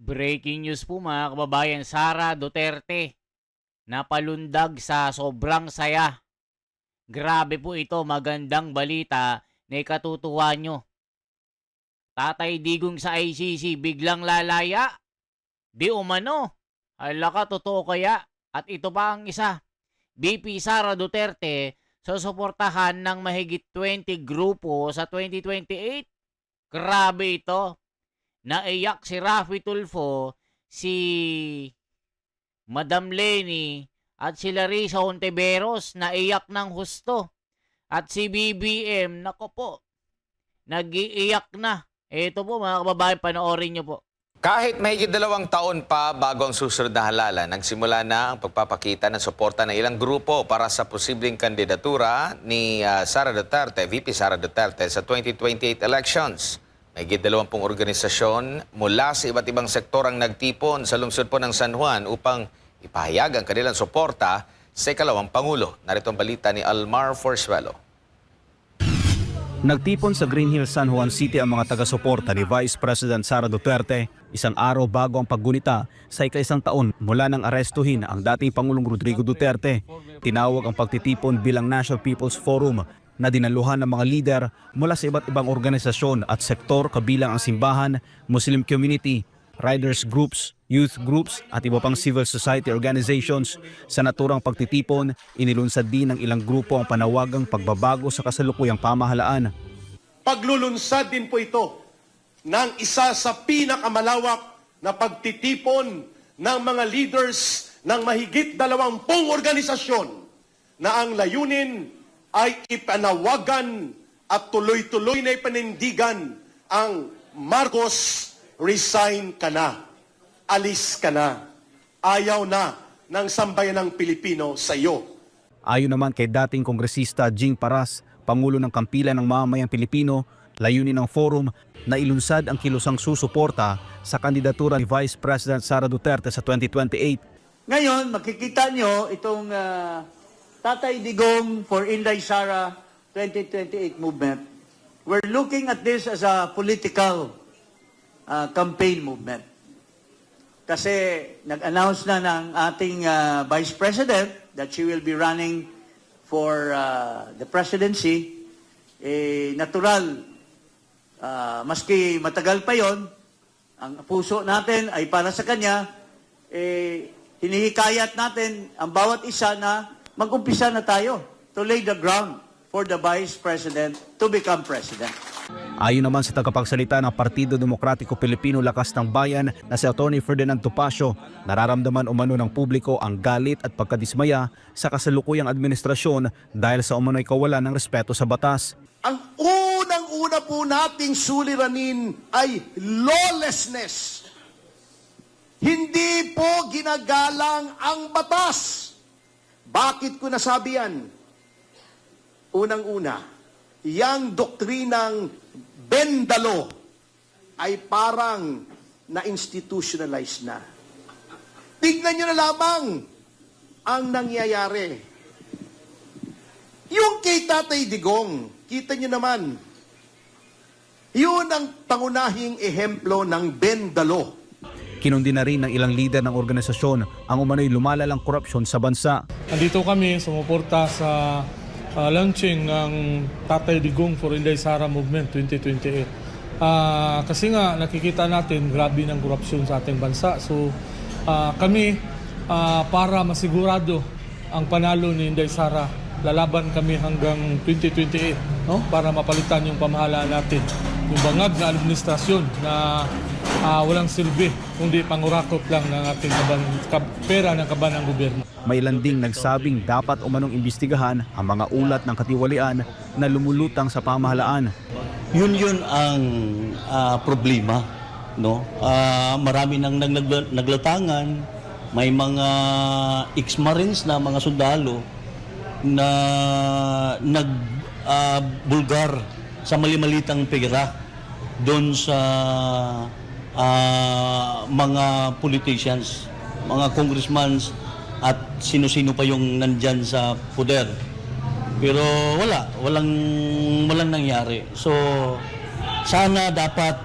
Breaking news po mga kababayan, Sara Duterte napalundag sa sobrang saya. Grabe po ito, magandang balita na ikatutuwa nyo. Tatay Digong sa ICC biglang lalaya. Di umano. Hala ka, totoo kaya? At ito pa ang isa. BP Sara Duterte susuportahan ng mahigit 20 grupo sa 2028. Grabe ito. Naiyak si Raffy Tulfo, si Madam Leni at si Larissa Hontiveros, naiyak ng husto. At si BBM, nako po, nag-iiyak na. Ito po mga kababayan, panoorin nyo po. Kahit mahigit 2 taon pa bago ang susunod na halalan, nagsimula na ang pagpapakita ng suporta ng ilang grupo para sa posibleng kandidatura ni Sara Duterte, VP Sara Duterte sa 2028 elections. Mahigit 20 organisasyon mula sa iba't ibang sektor ang nagtipon sa lungsod po ng San Juan upang ipahayag ang kanilang suporta sa ikalawang Pangulo. Narito ang balita ni Almar Forzuelo. Nagtipon sa Green Hills, San Juan City ang mga taga-suporta ni Vice President Sara Duterte isang araw bago ang paggunita sa ika-1 taon mula nang arestuhin ang dating Pangulong Rodrigo Duterte. Tinawag ang pagtitipon bilang National People's Forum na dinaluhan ng mga lider mula sa iba't ibang organisasyon at sektor kabilang ang simbahan, Muslim community, riders groups, youth groups at iba pang civil society organizations. Sa naturang pagtitipon, inilunsad din ng ilang grupo ang panawagang pagbabago sa kasalukuyang pamahalaan. Paglulunsad din po ito ng isa sa pinakamalawak na pagtitipon ng mga leaders ng mahigit 20 organisasyon na ang layunin ay ipanawagan at tuloy-tuloy na ipanindigan ang Marcos, resign ka na, alis ka na, ayaw na ng sambayan ng Pilipino sa iyo. Ayon naman kay dating Kongresista Jing Paras, Pangulo ng Kampilan ng Mamamayang Pilipino, layunin ng forum na ilunsad ang kilusang susuporta sa kandidatura ni Vice President Sara Duterte sa 2028. Ngayon, makikita nyo itong Tatay Digong for Inday Sara 2028 movement. We're looking at this as a political campaign movement. Kasi nag-announce na ng ating Vice President that she will be running for the presidency. Natural, maski matagal pa yon, ang puso natin ay para sa kanya, hinihikayat natin ang bawat isa na mag-umpisa na tayo to lay the ground for the Vice President to become President. Ayon naman sa tagapagsalita ng Partido Demokratiko Pilipino Lakas ng Bayan na si Atty. Ferdinand Topacio, nararamdaman umano ng publiko ang galit at pagkadismaya sa kasalukuyang administrasyon dahil sa umano'y kawalan ng respeto sa batas. Ang unang-una po nating suliranin ay lawlessness. Hindi po ginagalang ang batas. Bakit ko nasabi yan? Unang-una, yang doktrinang Bendalo ay parang na-institutionalize na. Tignan nyo na lamang ang nangyayari. Yung kay Tatay Digong, kita nyo naman, yun ang pangunahing ehemplo ng Bendalo. Kinundi na rin ng ilang lider ng organisasyon ang umano'y lumalalang korupsyon sa bansa. Nandito kami sumuporta sa launching ng Tatay Digong for Inday Sara Movement 2028. Kasi nga nakikita natin grabe ng korupsyon sa ating bansa. So kami para masigurado ang panalo ni Inday Sara, lalaban kami hanggang 2028, no? Para mapalitan yung pamahalaan natin. Yung bangag na administrasyon na walang silbi, kundi pangurakot lang ng ating pera ng kaban ng gobyerno. May ilan ding nagsabing dapat umanong imbestigahan ang mga ulat ng katiwalian na lumulutang sa pamahalaan. Yun ang problema, no? Marami nang naglatangan, may mga ex-marines na mga sundalo na nagbulgar sa mali-malitang pera doon sa mga politicians, mga congressmen at sino-sino pa yung nandyan sa poder. Pero walang nangyari. So sana dapat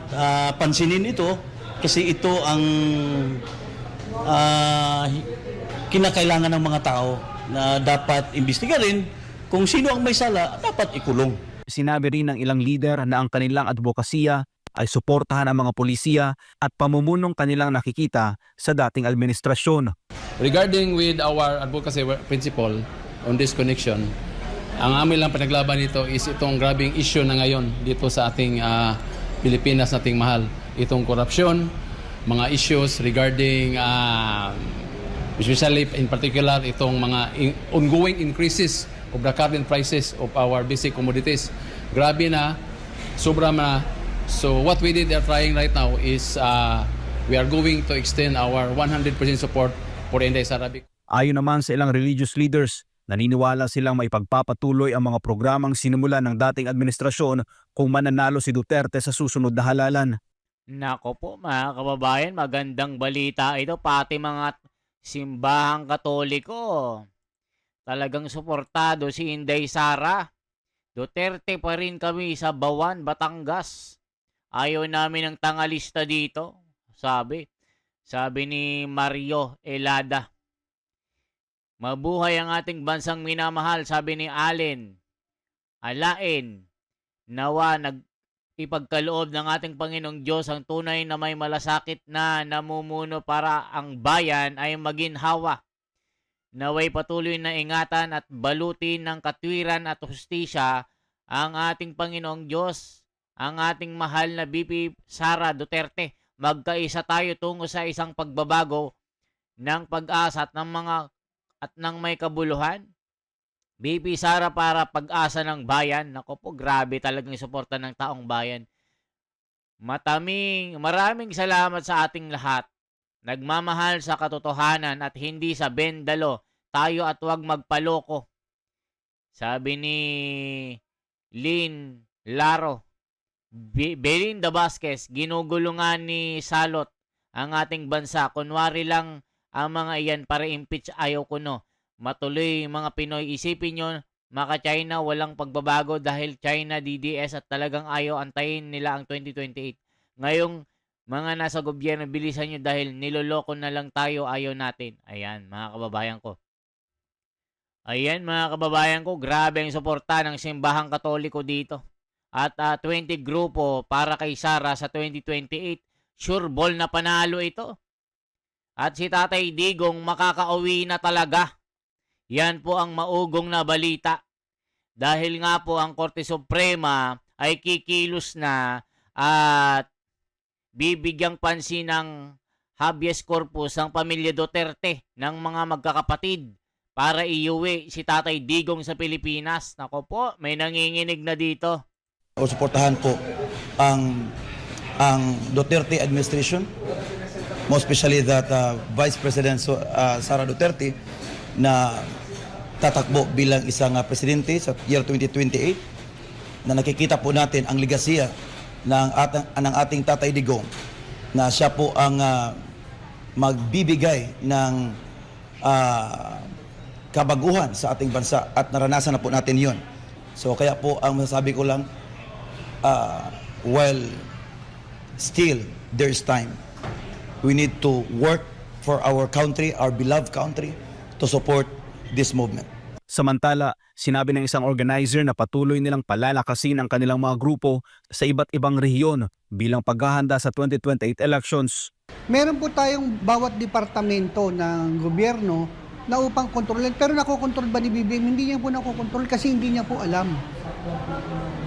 pansinin ito Kasi ito ang kinakailangan ng mga tao na dapat imbestigahin. Kung sino ang may sala, dapat ikulong. Sinabi rin ng ilang leader na ang kanilang advokasya ay suportahan ang mga polisiya at pamumunong kanilang nakikita sa dating administrasyon. Regarding with our advocacy principle on this connection, ang amin lang pinaglaban nito is itong grabing issue na ngayon dito sa ating Pilipinas nating mahal. Itong korupsyon, mga issues regarding, especially in particular, itong mga ongoing increases of the current prices of our basic commodities. Grabe na, sobra na. So what we did are trying right now is we are going to extend our 100% support for Inday Sara. Ayon naman sa ilang religious leaders, naniniwala silang maipagpapatuloy ang mga programang sinimula ng dating administrasyon kung mananalo si Duterte sa susunod na halalan. Nako po mga kababayan, magandang balita ito. Pati mga simbahang katoliko, talagang suportado si Inday Sara. Duterte pa rin kami sa Bawan, Batangas. Ayaw namin ng tangalista dito, sabi ni Mario Elada. Mabuhay ang ating bansang minamahal, sabi ni Allen Alain. Nawa ipagkaloob ng ating Panginoong Diyos ang tunay na may malasakit na namumuno para ang bayan ay maginhawa. Naway patuloy na ingatan at balutin ng katwiran at hustisya ang ating Panginoong Diyos, ang ating mahal na VP Sara Duterte. Magkaisa tayo tungo sa isang pagbabago ng pag-asa at ng may kabuluhan. VP Sara para pag-asa ng bayan. Nako po, grabe talagang suporta ng taong bayan. Maraming salamat sa ating lahat. Nagmamahal sa katotohanan at hindi sa bendalo. Tayo at huwag magpaloko. Sabi ni Lynn Laro. Belinda Vasquez, ginugulungan ni Salot ang ating bansa. Kunwari lang ang mga iyan para impeach, ayaw ko no. Matuloy mga Pinoy, isipin nyo, maka-China walang pagbabago dahil China DDS at talagang ayaw antayin nila ang 2028. Ngayong mga nasa gobyerno, bilisan nyo dahil niloloko na lang tayo, ayaw natin. Ayan mga kababayan ko. Ayan mga kababayan ko, grabe ang suporta ng simbahang katoliko dito. At 20 grupo para kay Sara sa 2028. Sure ball na panalo ito. At si Tatay Digong makakauwi na talaga. Yan po ang maugong na balita. Dahil nga po ang Korte Suprema ay kikilos na at bibigyang pansin ng habeas corpus ang pamilya Duterte ng mga magkakapatid para iuwi si Tatay Digong sa Pilipinas. Nako po, may nanginginig na dito. O suportahan po ang Duterte administration, most especially that Vice President Sara Duterte na tatakbo bilang isang presidente sa year 2028, na nakikita po natin ang legasya ng ating Tatay Digong, na siya po ang magbibigay ng kabaguhan sa ating bansa at naranasan na po natin yon. So kaya po ang masasabi ko lang, while still there's time, we need to work for our country, our beloved country, to support this movement. Samantala, sinabi ng isang organizer na patuloy nilang palalakasin ang kanilang mga grupo sa iba't ibang rehiyon bilang paghahanda sa 2028 elections. Meron po tayong bawat departamento ng gobyerno na upang kontrolin. Pero nakokontrol ba ni BBM? Hindi niya po nakokontrol kasi hindi niya po alam.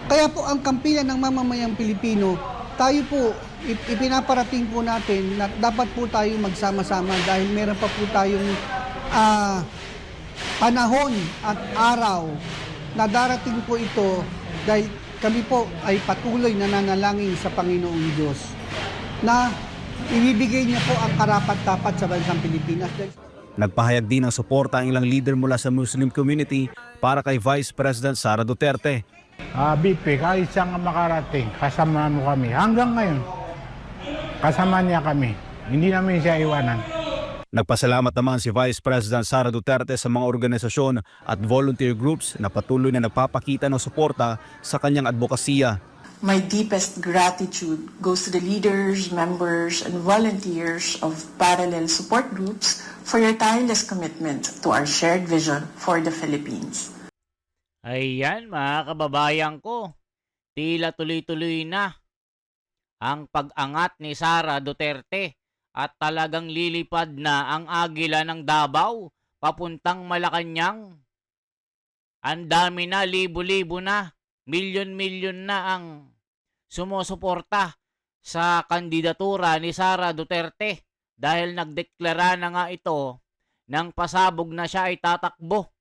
Kaya po ang kampiyan ng mamamayang Pilipino, tayo po, ipinaparating po natin na dapat po tayo magsama-sama dahil meron pa po tayong panahon at araw na darating po ito dahil kami po ay patuloy na nanalangin sa Panginoong Diyos na ibibigay niya po ang karapat-dapat sa bansang Pilipinas. Nagpahayag din ng suporta ang ilang leader mula sa Muslim community para kay Vice President Sara Duterte. BP, kahit saan ka makarating, kasama mo kami. Hanggang ngayon, kasama niya kami. Hindi namin siya iwanan. Nagpasalamat naman si Vice President Sara Duterte sa mga organisasyon at volunteer groups na patuloy na nagpapakita ng suporta sa kanyang advokasya. My deepest gratitude goes to the leaders, members, and volunteers of parallel support groups for your tireless commitment to our shared vision for the Philippines. Ayan mga kababayan ko, tila tuloy-tuloy na ang pag-angat ni Sara Duterte at talagang lilipad na ang agila ng Davao papuntang Malacanang. Ang dami na, libo-libo na, milyon-milyon na ang sumusuporta sa kandidatura ni Sara Duterte dahil nagdeklara na nga ito ng pasabog na siya ay tatakbo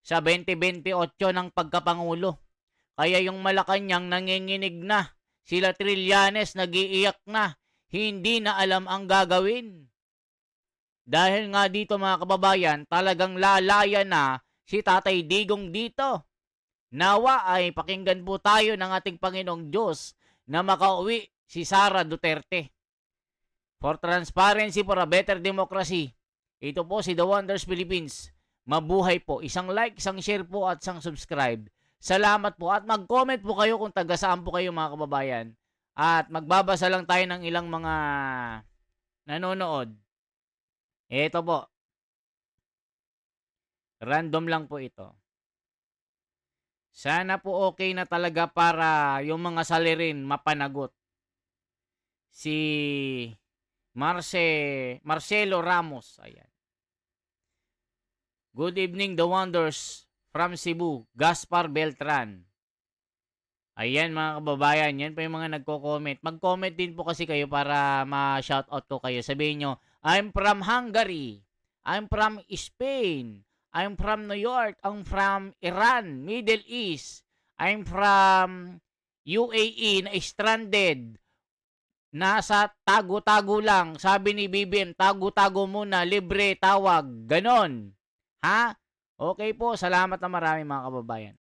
sa 2028 ng pagkapangulo. Kaya yung Malacanang nanginginig na, sila Trillanes nagiiyak na, hindi na alam ang gagawin. Dahil nga dito mga kababayan, talagang lalaya na si Tatay Digong dito. Nawa ay pakinggan po tayo ng ating Panginoong Diyos na makauwi si Sara Duterte. For transparency, for a better democracy. Ito po si The Wonders Philippines. Mabuhay po. Isang like, isang share po at isang subscribe. Salamat po at mag-comment po kayo kung taga saan po kayo mga kababayan. At magbabasa lang tayo ng ilang mga nanonood. Ito po. Random lang po ito. Sana po okay na talaga para yung mga salirin mapanagot. Si Marcelo Ramos. Ayan. Good evening, The Wonders from Cebu. Gaspar Beltran. Ayan mga kababayan, yan pa yung mga nagko-comment. Mag-comment din po kasi kayo para ma-shoutout ko kayo. Sabihin nyo, I'm from Hungary. I'm from Spain. I'm from New York. I'm from Iran, Middle East. I'm from UAE na stranded. Nasa tago-tago lang. Sabi ni BBM, tago-tago muna, libre, tawag. Ganon. Ha? Okay po, salamat na marami mga kababayan.